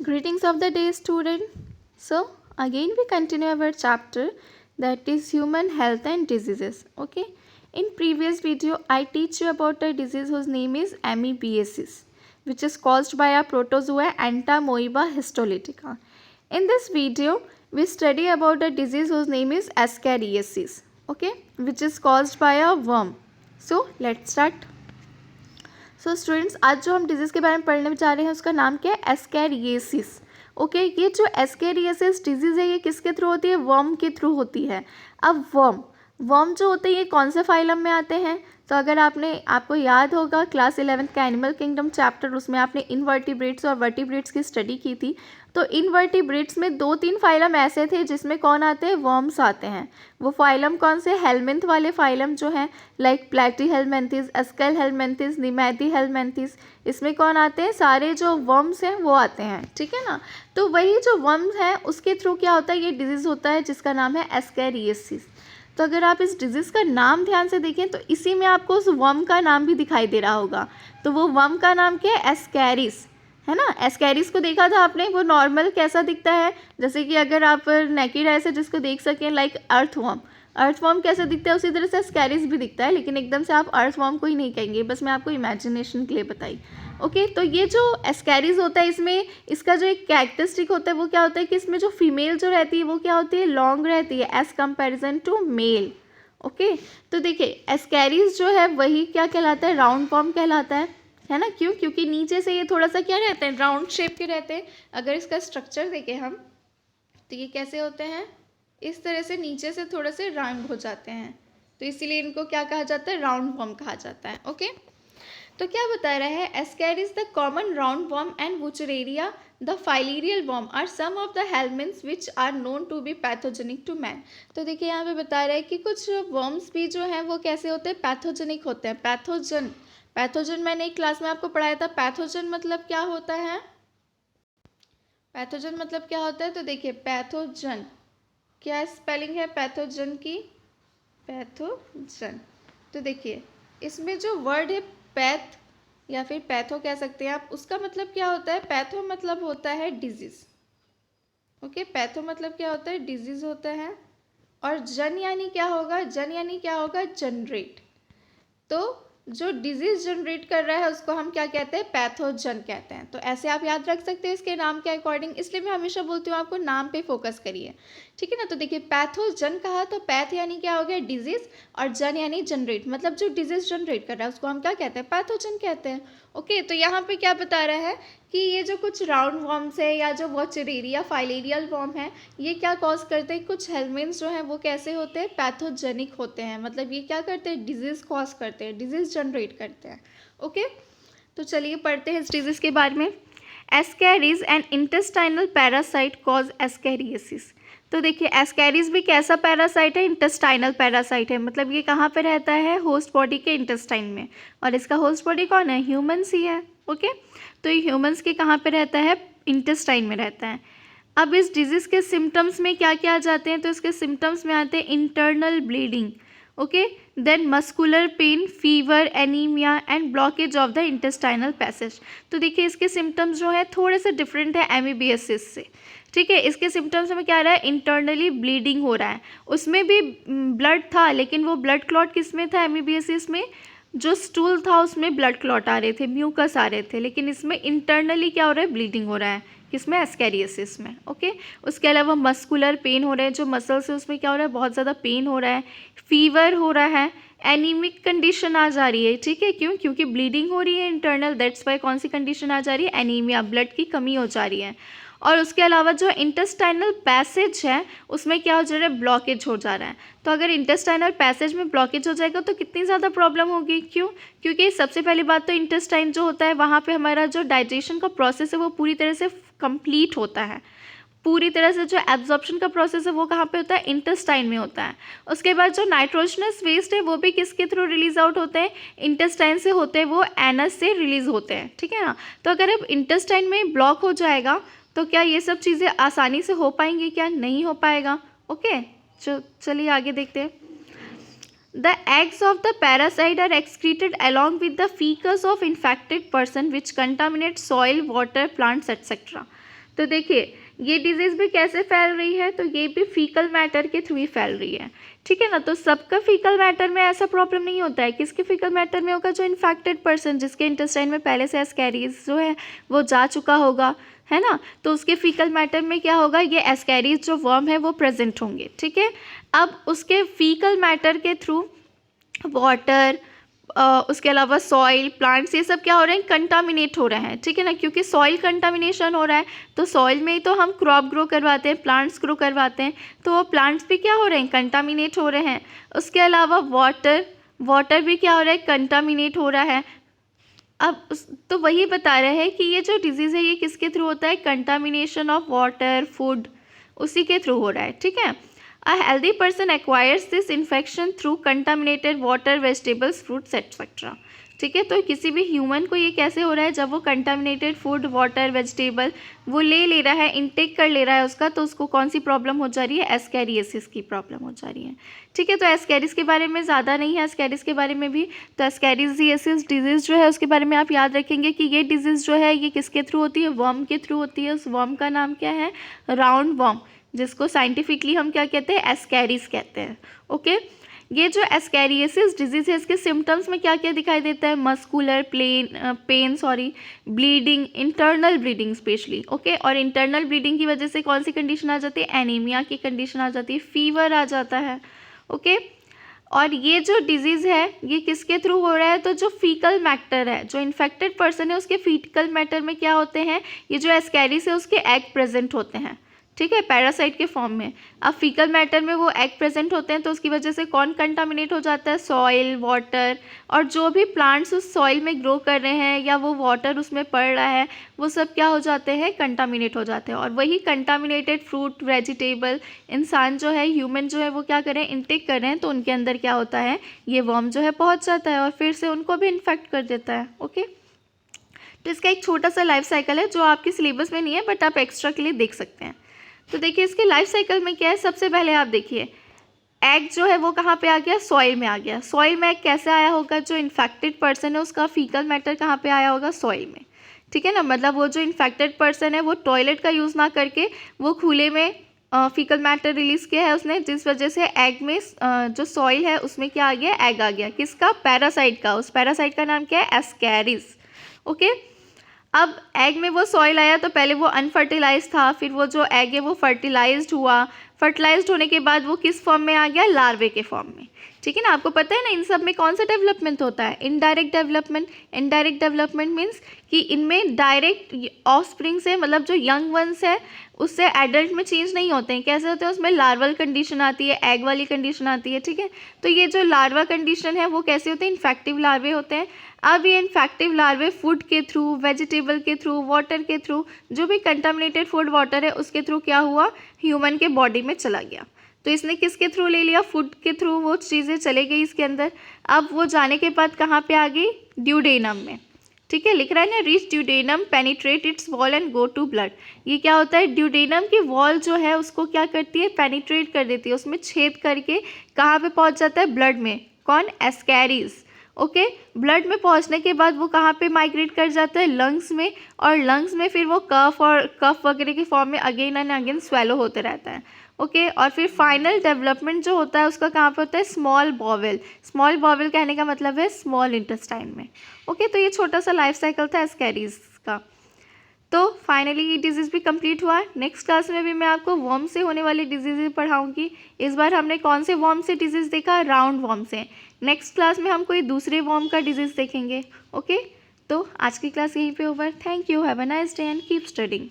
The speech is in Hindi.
Greetings of the day, student. So, again we continue our chapter, that is human health and diseases. Okay. In previous video, I teach you about a disease whose name is amoebiasis, which is caused by a protozoa Entamoeba histolytica. In this video, we study about a disease whose name is ascariasis. Okay, which is caused by a worm. So, let's start. So students, आज जो हम डिजीज़ के बारे में पढ़ने जा रहे हैं उसका नाम क्या है? एस्कैरिएसिस. ओके, ये जो एस्कैरिएसिस डिजीज़ है ये किसके थ्रू होती है? वर्म के थ्रू होती है. अब वर्म जो होते हैं ये कौन से फाइलम में आते हैं? तो अगर आपको याद होगा क्लास 11 का एनिमल किंगडम चैप्टर, उसमें आपने इनवर्टिब्रेट्स और वर्टिब्रेट्स की स्टडी की थी. तो इनवर्टिब्रेट्स में 2-3 फाइलम ऐसे थे जिसमें कौन आते हैं? वर्म्स आते हैं. वो फाइलम कौन से? हेलमिंथ वाले फाइलम जो हैं, लाइक प्लैटीहेलमिंथिस, एस्केलहेलमिंथिस, निमैथीहेलमिंथिस. इसमें कौन आते हैं? सारे जो वर्म्स हैं वो आते हैं. ठीक है ना. तो वही जो वर्म्स हैं उसके थ्रू क्या होता है? ये डिजीज़ होता है जिसका नाम है एस्कैरिएसिस. तो अगर आप इस डिजीज़ का नाम ध्यान से देखें तो इसी में आपको उस वर्म का नाम भी दिखाई दे रहा होगा. तो वो वर्म का नाम क्या है? एस्कैरिस, है ना. एस्कैरिस को देखा था आपने, वो नॉर्मल कैसा दिखता है? जैसे कि अगर आप नेकेड आई से जिसको देख सकें, लाइक अर्थवर्म कैसे दिखता है उसी तरह से एस्कैरिस भी दिखता है, लेकिन एकदम से आप अर्थवर्म को ही नहीं कहेंगे, बस मैं आपको इमेजिनेशन के लिए बताई. ओके, तो ये जो एस्कैरिस होता है इसमें इसका जो एक कैरेक्टरिस्टिक होता है वो क्या होता है कि इसमें जो फीमेल जो रहती है वो क्या होती है? लॉन्ग रहती है as comparison to male. Okay, तो देखिए एस्कैरिस जो है वही क्या कहलाता है? राउंड फॉर्म कहलाता है ना. क्यों? क्योंकि नीचे से ये थोड़ा सा क्या रहते हैं? राउंड शेप के रहते हैं. अगर इसका स्ट्रक्चर देखें हम तो ये कैसे होते हैं? इस तरह से नीचे से थोड़े से राउंड हो जाते हैं, तो इसीलिए इनको क्या कहा जाता है? राउंड वर्म कहा जाता है. ओके, तो क्या बता रहा है? Ascaris the common round worm and Wuchereria the filarial worm are some of the helminths which are known to be pathogenic to man. तो देखिए यहाँ पे बता रहा है कि कुछ वर्म्स भी जो हैं वो कैसे होते हैं? पैथोजेनिक होते हैं. पैथोजन मैंने एक क्लास में आपको पढ़ाया था. पैथोजन मतलब क्या होता है? पैथोजन मतलब क्या होता है? तो देखिए पैथोजन, क्या स्पेलिंग है पैथोजन की? पैथोजन. तो देखिए इसमें जो वर्ड है पैथ या फिर पैथो कह सकते हैं आप, उसका मतलब क्या होता है? पैथो मतलब होता है डिजीज. ओके, पैथो मतलब क्या होता है? डिजीज होता है. और जन यानी क्या होगा? जन यानी क्या होगा? जनरेट. तो जो डिजीज जनरेट कर रहा है उसको हम क्या कहते हैं? पैथोजन कहते हैं. तो ऐसे आप याद रख सकते हैं इसके नाम के अकॉर्डिंग, इसलिए मैं हमेशा बोलती हूँ आपको नाम पे फोकस करिए. ठीक है ना. तो देखिए पैथोजन कहा तो पैथ यानी क्या हो गया? डिजीज, और जन यानी जनरेट, मतलब जो डिजीज जनरेट कर रहा है उसको हम क्या कहते हैं? पैथोजन कहते हैं. ओके, तो यहाँ पे क्या बता रहा है कि ये जो कुछ राउंड वर्म्स है या जो वॉचरेरिया फाइलेरियल वर्म है ये क्या कॉज करते हैं? कुछ हेलमिन्थ्स जो हैं वो कैसे होते हैं? पैथोजेनिक होते हैं. मतलब ये क्या करते हैं? डिजीज कॉज करते हैं, डिजीज जनरेट करते हैं. ओके, तो चलिए पढ़ते हैं इस डिजीज के बारे में. Ascaris and intestinal parasite cause ascariasis. तो देखिए एस्कैरिस भी कैसा पैरासाइट है? इंटेस्टाइनल पैरासाइट है. मतलब ये कहाँ पे रहता है? होस्ट बॉडी के इंटेस्टाइन में. और इसका होस्ट बॉडी कौन है? ह्यूमन्स ही है. ओके, तो ये ह्यूमन्स के कहाँ पे रहता है? इंटेस्टाइन में रहता है. अब इस डिजीज़ के सिम्टम्स में क्या क्या आ जाते हैं? तो इसके सिम्टम्स में आते हैं internal bleeding. Okay, then muscular pain, fever, anaemia and blockage of the intestinal passage. तो देखिए इसके सिम्टम्स जो है थोड़े से डिफरेंट है एमीबियासिस से. ठीक है, इसके सिम्टम्स में क्या आ रहा है? इंटरनली ब्लीडिंग हो रहा है. उसमें भी ब्लड था, लेकिन वो ब्लड क्लॉट किस में था? एमीबियासिस में जो स्टूल था उसमें ब्लड क्लॉट आ रहे थे, म्यूकस आ रहे थे, लेकिन इसमें इंटरनली क्या हो रहा है? ब्लीडिंग हो रहा है. किसमें? एस्कैरिएसिस में. ओके, उसके अलावा मस्कुलर पेन हो रहे हैं, जो मसल्स है उसमें क्या हो रहा है? बहुत ज़्यादा पेन हो रहा है. फीवर हो रहा है. एनीमिक कंडीशन आ जा रही है. ठीक है, क्यों? क्योंकि ब्लीडिंग हो रही है इंटरनल, दैट्स वाई कौन सी कंडीशन आ जा रही है? एनीमिया, ब्लड की कमी हो जा रही है. और उसके अलावा जो इंटेस्टाइनल पैसेज है उसमें क्या हो जा रहा है? ब्लॉकेज हो जा रहा है. तो अगर इंटेस्टाइनल पैसेज में ब्लॉकेज हो जाएगा तो कितनी ज़्यादा प्रॉब्लम होगी? क्यों? क्योंकि सबसे पहली बात तो इंटेस्टाइन जो होता है वहाँ पे हमारा जो डाइजेशन का प्रोसेस है वो पूरी तरह से कंप्लीट होता है. पूरी तरह से जो एब्जॉर्प्शन का प्रोसेस है वो कहाँ पे होता है? इंटेस्टाइन में होता है. उसके बाद जो नाइट्रोजनस वेस्ट है वो भी किसके थ्रू रिलीज आउट होते हैं? इंटेस्टाइन से होते हैं, वो एनस से रिलीज होते हैं. ठीक है ना. तो अगर अब इंटेस्टाइन में ब्लॉक हो जाएगा तो क्या ये सब चीज़ें आसानी से हो पाएंगी? क्या नहीं हो पाएगा? ओके, चलिए आगे देखते हैं. The eggs of the parasite are excreted along with the fecus of infected person which contaminate soil, water, plants, etc. तो देखिए ये डिजीज़ भी कैसे फैल रही है, तो ये भी फीकल मैटर के थ्रू ही फैल रही है, ठीक है ना। तो सबका फीकल मैटर में ऐसा प्रॉब्लम नहीं होता है, किसके फीकल मैटर में होगा, जो इन्फेक्टेड पर्सन जिसके इंटेस्टाइन में पहले से एस्कैरिज जो है वो जा चुका होगा, है ना, तो उसके फीकल मैटर में क्या होगा, ये एस्कैरिज जो वर्म है वो प्रेजेंट होंगे, ठीक है। अब उसके फीकल मैटर के थ्रू वाटर, उसके अलावा सॉइल, प्लांट्स, ये सब क्या हो रहे हैं, कंटामिनेट हो रहे हैं, ठीक है ना, क्योंकि सॉइल कंटामिनेशन हो रहा है, तो सॉइल में ही तो हम क्रॉप ग्रो करवाते हैं, प्लांट्स ग्रो करवाते हैं, तो वो प्लांट्स भी क्या हो रहे हैं, कंटामिनेट हो रहे हैं। उसके अलावा वाटर भी क्या हो रहा है, कंटामिनेट हो रहा है। तो वही बता रहे हैं कि ये जो डिजीज़ है ये किसके थ्रू होता है, कंटामिनेशन ऑफ वाटर, फूड, उसी के थ्रू हो रहा है, ठीक है। A healthy person acquires this infection through contaminated water, vegetables, fruits, etc. ठीक है, तो किसी भी ह्यूमन को ये कैसे हो रहा है, जब वो कंटामिनेटेड फूड, वाटर, वेजिटेबल वो ले रहा है, इनटेक कर ले रहा है उसका, तो उसको कौन सी प्रॉब्लम हो जा रही है, एस्कैरियोसिस की प्रॉब्लम हो जा रही है, ठीक है। तो एस्कैरिस के बारे में ज़्यादा नहीं है, एस्कैरिस के बारे में भी, तो एस्कैरियोसिस डिजीज़ जो है उसके बारे में आप याद रखेंगे कि ये डिजीज़ जो है ये किसके थ्रू होती है, वर्म के थ्रू होती है। उस वर्म का नाम क्या है, राउंड वर्म, जिसको साइंटिफिकली हम क्या कहते हैं, एस्कैरिस कहते हैं, ओके। ये जो एस्कैरियोसिस डिजीज़ है इसके सिम्टम्स में क्या क्या दिखाई देता है, muscular pain, bleeding, internal bleeding specially, okay. और इंटरनल ब्लीडिंग की वजह से कौन सी कंडीशन आ जाती है, एनीमिया की कंडीशन आ जाती है, फीवर आ जाता है, ओके। और ये जो डिजीज़ है ये किसके थ्रू हो रहा है, तो जो फीकल मैटर है, जो इन्फेक्टेड पर्सन है उसके फीकल मैटर में क्या होते हैं, ये जो एस्कैरिस है उसके एग प्रेजेंट होते हैं, ठीक है, पैरासाइट के फॉर्म में। अब फीकल मैटर में वो एग प्रेजेंट होते हैं, तो उसकी वजह से कौन कंटामिनेट हो जाता है, सॉइल, वाटर, और जो भी प्लांट्स उस सॉइल में ग्रो कर रहे हैं या वो वाटर उसमें पड़ रहा है वो सब क्या हो जाते हैं, कंटामिनेट हो जाते हैं। और वही कंटामिनेटेड फ्रूट, वेजिटेबल, इंसान जो है, ह्यूमन जो है वो क्या करें, इनटेक कर रहे हैं, तो उनके अंदर क्या होता है, ये वर्म जो है पहुँच जाता है और फिर से उनको भी इन्फेक्ट कर देता है, ओके। तो इसका एक छोटा सा लाइफ साइकिल है जो आपके सिलेबस में नहीं है बट आप एक्स्ट्रा के लिए देख सकते हैं। तो देखिए इसके लाइफ साइकिल में क्या है, सबसे पहले आप देखिए एग जो है वो कहाँ पे आ गया, सॉइल में आ गया। सॉइल में एग कैसे आया होगा, जो इन्फेक्टेड पर्सन है उसका फीकल मैटर कहाँ पे आया होगा, सॉइल में, ठीक है ना। मतलब वो जो इन्फेक्टेड पर्सन है वो टॉयलेट का यूज़ ना करके वो खुले में फीकल मैटर रिलीज़ किया है उसने, जिस वजह से एग में जो सॉइल है उसमें क्या आ गया, एग आ गया, किसका, पैरासाइट का। उस पैरासाइट का नाम क्या है, एस्कैरिस, ओके। अब एग में वो सॉइल आया तो पहले वो अनफर्टिलाइज था, फिर वो जो एग है वो फर्टिलाइज्ड हुआ, फर्टिलाइज्ड होने के बाद वो किस फॉर्म में आ गया, लार्वे के फॉर्म में, ठीक है ना। आपको पता है ना इन सब में कौन सा डेवलपमेंट होता है, indirect development. Indirect development means कि इनमें डायरेक्ट ऑफस्प्रिंग से, मतलब जो यंग वंस है उससे एडल्ट में चेंज नहीं होते हैं, कैसे होते हैं, उसमें लार्वल कंडीशन आती है, एग वाली कंडीशन आती है, ठीक है। तो ये जो लार्वा कंडीशन है वो कैसे होते हैं, इन्फेक्टिव लार्वे होते हैं। अब ये इन्फेक्टिव लार्वे फूड के थ्रू, वेजिटेबल के थ्रू, वाटर के थ्रू, जो भी कंटामिनेटेड फूड वाटर है उसके थ्रू क्या हुआ, ह्यूमन के बॉडी में चला गया। तो इसने किसके थ्रू ले लिया, फूड के थ्रू वो चीज़ें चले गई इसके अंदर। अब वो जाने के बाद कहाँ पे आ गई, ड्यूडेनम में, ठीक है, लिख रहा है ना, reach duodenum, penetrate its wall and go to blood. ये क्या होता है, ड्यूडेनम की वॉल जो है उसको क्या करती है, पेनिट्रेट कर देती है, उसमें छेद करके कहाँ पे पहुँच जाता है, ब्लड में, कौन, एस्कैरिस, ओके। ब्लड में पहुंचने के बाद वो कहाँ पे माइग्रेट कर जाता है, लंग्स में, और लंग्स में फिर वो कफ वगैरह के फॉर्म में अगेन एंड अगेन स्वेलो होते रहता है, ओके। और फिर फाइनल डेवलपमेंट जो होता है उसका कहाँ पे होता है, स्मॉल बॉवेल। स्मॉल बॉवेल कहने का मतलब है स्मॉल इंटेस्टाइन में, ओके। तो ये छोटा सा लाइफ साइकिल था एस्कैरिस का। तो फाइनली ये डिजीज़ भी कंप्लीट हुआ। नेक्स्ट क्लास में भी मैं आपको वर्म से होने वाली डिजीज़ पढ़ाऊंगी। इस बार हमने कौन से वर्म से डिजीज़ देखा, राउंड वर्म से। नेक्स्ट क्लास में हम कोई दूसरे वर्म का डिजीज़ देखेंगे, ओके। तो आज की क्लास यहीं पे over. Thank you, have a nice day and keep studying.